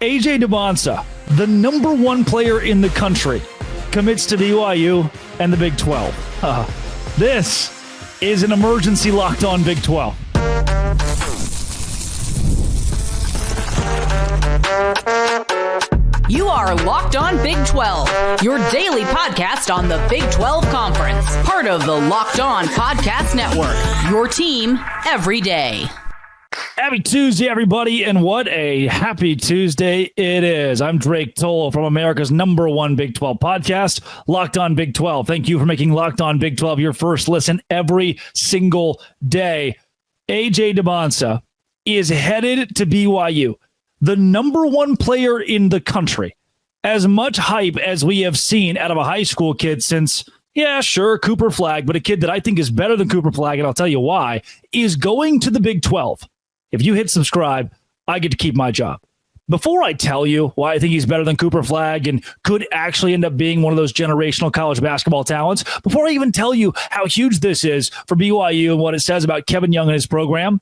Dybantsa, the number one player in the country, commits to BYU and the Big 12. This is an emergency Locked On Big 12. You are Locked On Big 12, your daily podcast on the Big 12 Conference. Part of the Locked On Podcast Network, your team every day. Happy Tuesday, everybody, and what a happy Tuesday it is. I'm Drake Toll from America's number one Big 12 podcast, Locked On Big 12. Thank you for making Locked On Big 12 your first listen every single day. Dybantsa is headed to BYU, the number one player in the country. As much hype as we have seen out of a high school kid since, yeah, sure, Cooper Flagg, but a kid that I think is better than Cooper Flagg, and I'll tell you why, is going to the Big 12. If you hit subscribe, I get to keep my job. Before I tell you why I think he's better than Cooper Flagg and could actually end up being one of those generational college basketball talents, before I even tell you how huge this is for BYU and what it says about Kevin Young and his program,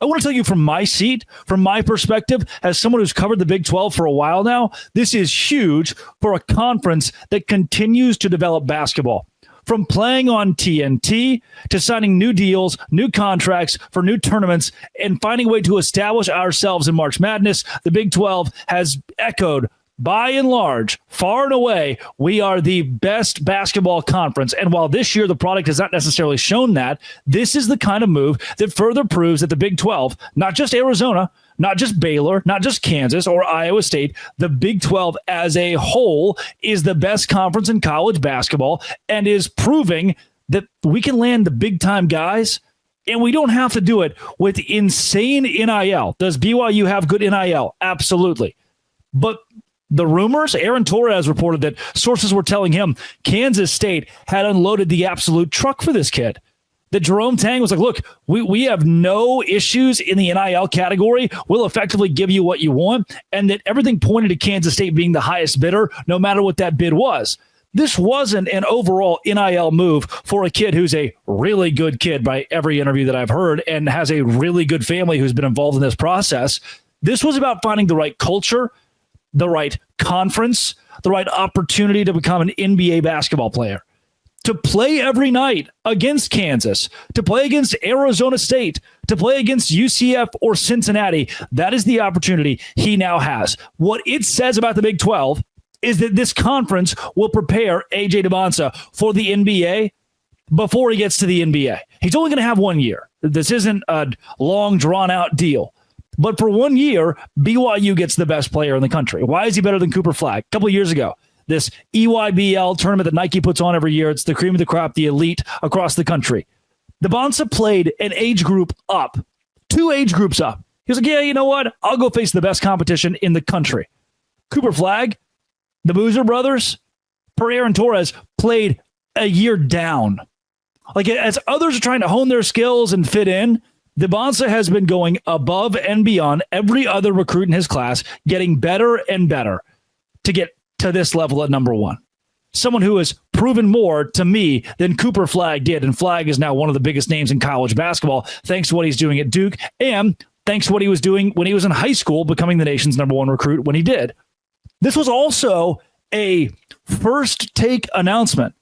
I want to tell you from my seat, from my perspective, as someone who's covered the Big 12 for a while now, this is huge for a conference that continues to develop basketball. From playing on TNT to signing new deals, new contracts for new tournaments, and finding a way to establish ourselves in March Madness, the Big 12 has echoed, by and large, far and away, we are the best basketball conference. And while this year the product has not necessarily shown that, this is the kind of move that further proves that the Big 12, not just Arizona, not just Baylor, not just Kansas or Iowa State, the Big 12 as a whole is the best conference in college basketball and is proving that we can land the big-time guys, and we don't have to do it with insane NIL. Does BYU have good NIL? Absolutely. But the rumors, Aaron Torres reported that sources were telling him Kansas State had unloaded the absolute truck for this kid. That Jerome Tang was like, look, we have no issues in the NIL category. We'll effectively give you what you want. And that everything pointed to Kansas State being the highest bidder, no matter what that bid was. This wasn't an overall NIL move for a kid who's a really good kid by every interview that I've heard and has a really good family who's been involved in this process. This was about finding the right culture, the right conference, the right opportunity to become an NBA basketball player. To play every night against Kansas, to play against Arizona State, to play against UCF or Cincinnati, that is the opportunity he now has. What it says about the Big 12 is that this conference will prepare Dybantsa for the NBA before he gets to the NBA. He's only going to have 1 year. This isn't a long, drawn-out deal. But for 1 year, BYU gets the best player in the country. Why is he better than Cooper Flagg? A couple of years ago, this EYBL tournament that Nike puts on every year. It's the cream of the crop, the elite across the country. Dybantsa played an age group up, 2 age groups up. He was like, yeah, you know what? I'll go face the best competition in the country. Cooper Flagg, the Boozer brothers, per Aaron Torres, played a year down. Like, as others are trying to hone their skills and fit in, Dybantsa has been going above and beyond every other recruit in his class, getting better and better to get to this level at number one. Someone who has proven more to me than Cooper Flagg did. And Flagg is now one of the biggest names in college basketball, thanks to what he's doing at Duke and thanks to what he was doing when he was in high school, becoming the nation's number one recruit when he did. This was also a first take announcement.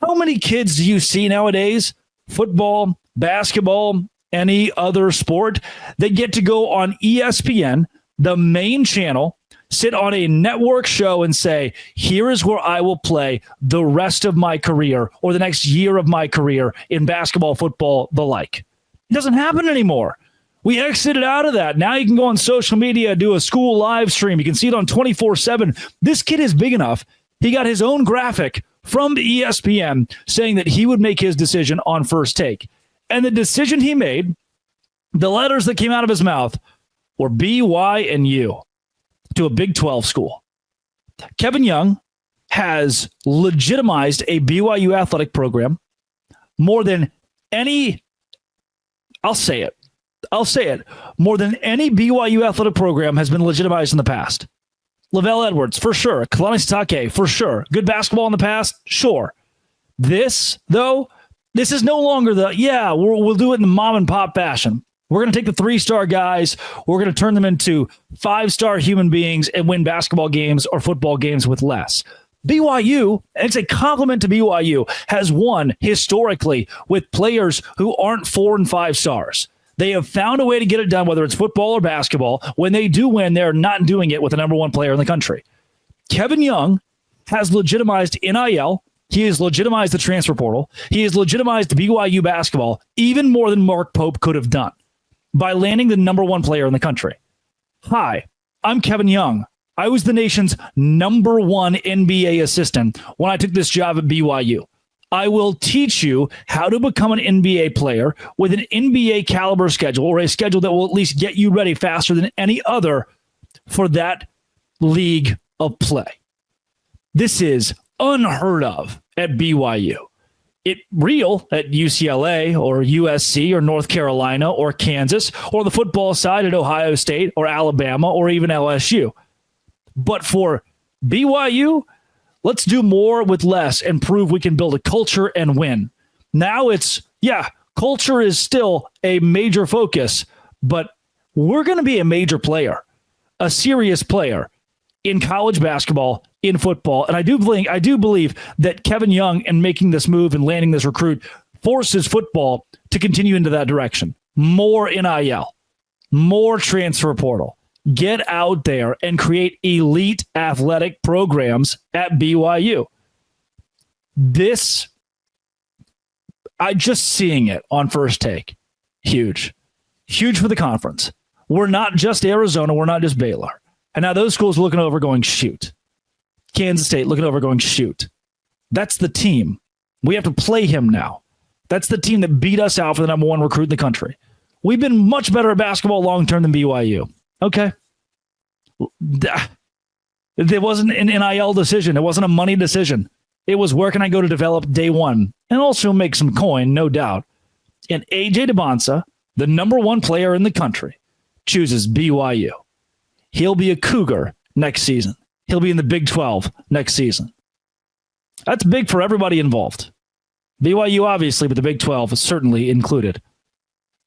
How many kids do you see nowadays, football, basketball, any other sport, that get to go on ESPN, the main channel, sit on a network show and say, here is where I will play the rest of my career or the next year of my career in basketball, football, the like? It doesn't happen anymore. We exited out of that. Now you can go on social media, do a school live stream. You can see it on 24/7. This kid is big enough. He got his own graphic from ESPN saying that he would make his decision on first take. And the decision he made, the letters that came out of his mouth, were BYU. To a Big 12 school. Kevin Young has legitimized a BYU athletic program more than any, I'll say it, more than any BYU athletic program has been legitimized in the past. Lavelle Edwards, for sure. Kalani Sitake, for sure. Good basketball in the past, sure. This, though, this is no longer we'll do it in the mom and pop fashion. We're going to take the 3-star guys. We're going to turn them into 5-star human beings and win basketball games or football games with less. BYU, and it's a compliment to BYU, has won historically with players who aren't 4 and 5 stars. They have found a way to get it done, whether it's football or basketball. When they do win, they're not doing it with the number 1 player in the country. Kevin Young has legitimized NIL. He has legitimized the transfer portal. He has legitimized BYU basketball even more than Mark Pope could have done by landing the number 1 player in the country. Hi, I'm Kevin Young. I was the nation's number 1 NBA assistant when I took this job at BYU. I will teach you how to become an NBA player with an NBA caliber schedule, or a schedule that will at least get you ready faster than any other for that league of play. This is unheard of at BYU. It real at UCLA or USC or North Carolina or Kansas or the football side at Ohio State or Alabama or even LSU. But for BYU, let's do more with less and prove we can build a culture and win. Now it's, culture is still a major focus, but we're going to be a major player, a serious player in college basketball, in football. And I do believe that Kevin Young, and making this move and landing this recruit, forces football to continue into that direction. More NIL, more transfer portal. Get out there and create elite athletic programs at BYU. This, I just seeing it on first take. Huge. Huge for the conference. We're not just Arizona. We're not just Baylor. And now those schools are looking over going, shoot. Kansas State looking over going, shoot. That's the team. We have to play him now. That's the team that beat us out for the number 1 recruit in the country. We've been much better at basketball long-term than BYU. Okay. It wasn't an NIL decision. It wasn't a money decision. It was, where can I go to develop day 1 and also make some coin, no doubt. And AJ Dybantsa, the number 1 player in the country, chooses BYU. He'll be a Cougar next season. He'll be in the Big 12 next season. That's big for everybody involved. BYU, obviously, but the Big 12 is certainly included.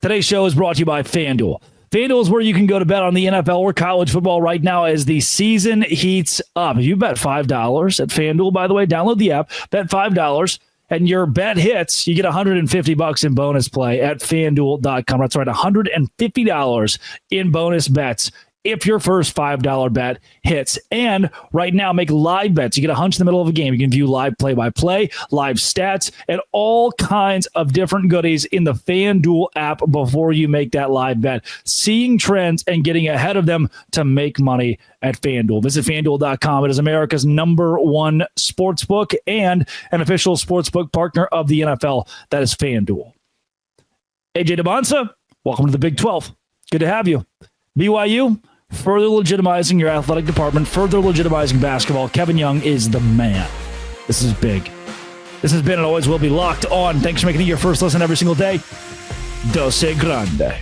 Today's show is brought to you by FanDuel. FanDuel is where you can go to bet on the NFL or college football right now as the season heats up. If you bet $5 at FanDuel, by the way, download the app, bet $5, and your bet hits, you get $150 in bonus play at FanDuel.com. That's right, $150 in bonus bets if your first $5 bet hits. And right now, make live bets. You get a hunch in the middle of a game. You can view live play-by-play, live stats, and all kinds of different goodies in the FanDuel app before you make that live bet. Seeing trends and getting ahead of them to make money at FanDuel. Visit FanDuel.com. It is America's number 1 sportsbook and an official sportsbook partner of the NFL. That is FanDuel. AJ Dybantsa, welcome to the Big 12. Good to have you. BYU, further legitimizing your athletic department, further legitimizing basketball. Kevin Young is the man. This is big. This has been and always will be Locked On. Thanks for making it your first listen every single day. Dose Grande.